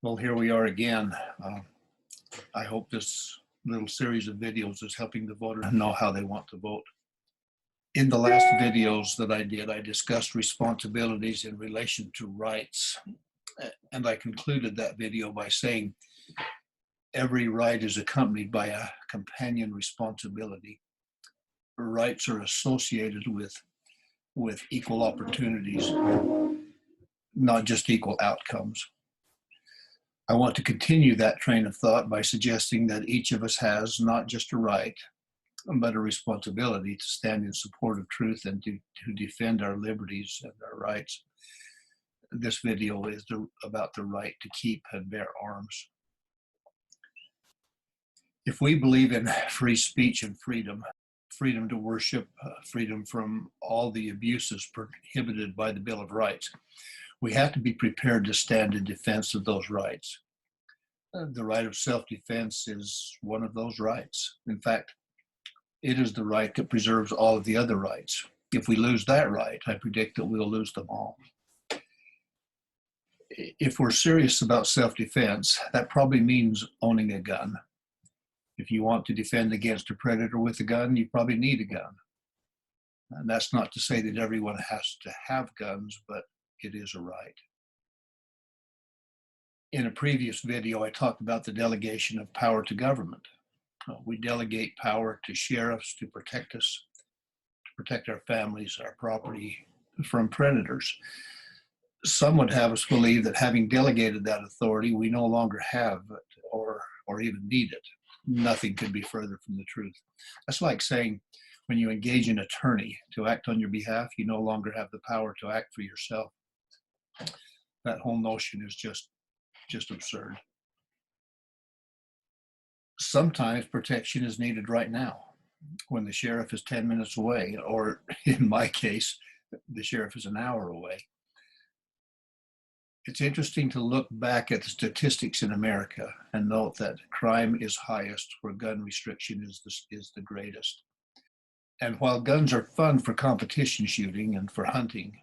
Well, here we are again. I hope this little series of videos is helping the voter know how they want to vote. In the last videos that I did, I discussed responsibilities in relation to rights. And I concluded that video by saying every right is accompanied by a companion responsibility. Rights are associated with equal opportunities, not just equal outcomes. I want to continue that train of thought by suggesting that each of us has not just a right, but a responsibility to stand in support of truth and to defend our liberties and our rights. This video is about the right to keep and bear arms. If we believe in free speech and freedom to worship, freedom from all the abuses prohibited by the Bill of Rights, we have to be prepared to stand in defense of those rights. The right of self-defense is one of those rights. In fact, it is the right that preserves all of the other rights. If we lose that right, I predict that we'll lose them all. If we're serious about self-defense, that probably means owning a gun. If you want to defend against a predator with a gun, you probably need a gun. And that's not to say that everyone has to have guns, but it is a right. In a previous video, I talked about the delegation of power to government. We delegate power to sheriffs to protect us, to protect our families, our property from predators. Some would have us believe that having delegated that authority, we no longer have it or even need it. Nothing could be further from the truth. That's like saying when you engage an attorney to act on your behalf, you no longer have the power to act for yourself. That whole notion is just absurd. Sometimes protection is needed right now when the sheriff is 10 minutes away, or in my case, the sheriff is an hour away. It's interesting to look back at the statistics in America and note that crime is highest where gun restriction is the greatest. And while guns are fun for competition shooting and for hunting,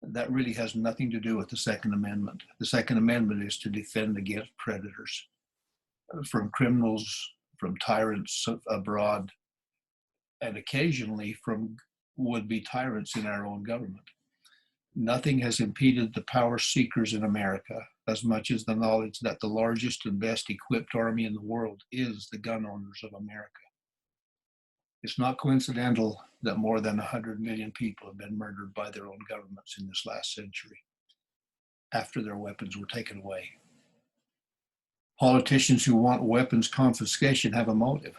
that really has nothing to do with the Second Amendment. The Second Amendment is to defend against predators, from criminals, from tyrants abroad, and occasionally from would-be tyrants in our own government. Nothing has impeded the power seekers in America as much as the knowledge that the largest and best equipped army in the world is the gun owners of America. It's not coincidental that more than 100 million people have been murdered by their own governments in this last century after their weapons were taken away. Politicians who want weapons confiscation have a motive.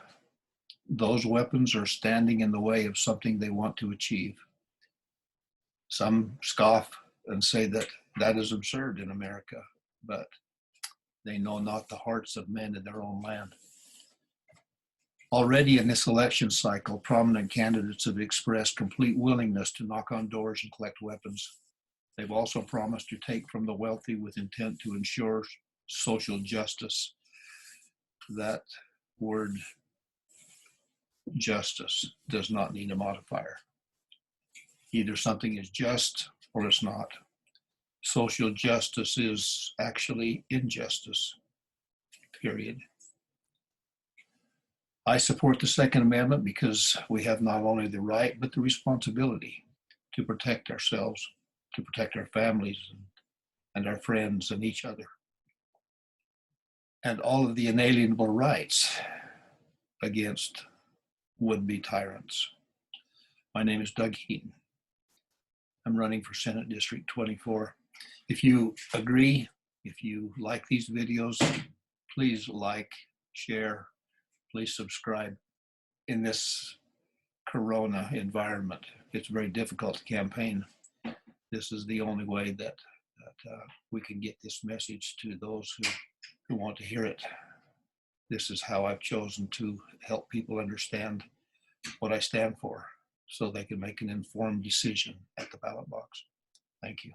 Those weapons are standing in the way of something they want to achieve. Some scoff and say that that is absurd in America, but they know not the hearts of men in their own land. Already in this election cycle, prominent candidates have expressed complete willingness to knock on doors and collect weapons. They've also promised to take from the wealthy with intent to ensure social justice. That word justice does not need a modifier. Either something is just or it's not. Social justice is actually injustice, period. I support the Second Amendment because we have not only the right, but the responsibility to protect ourselves, to protect our families and our friends and each other, and all of the inalienable rights against would-be tyrants. My name is Doug Heaton. I'm running for Senate District 24. If you agree, if you like these videos, please like, share, please subscribe. In this Corona environment, it's very difficult to campaign. This is the only way that we can get this message to those who want to hear it. This is how I've chosen to help people understand what I stand for so they can make an informed decision at the ballot box. Thank you.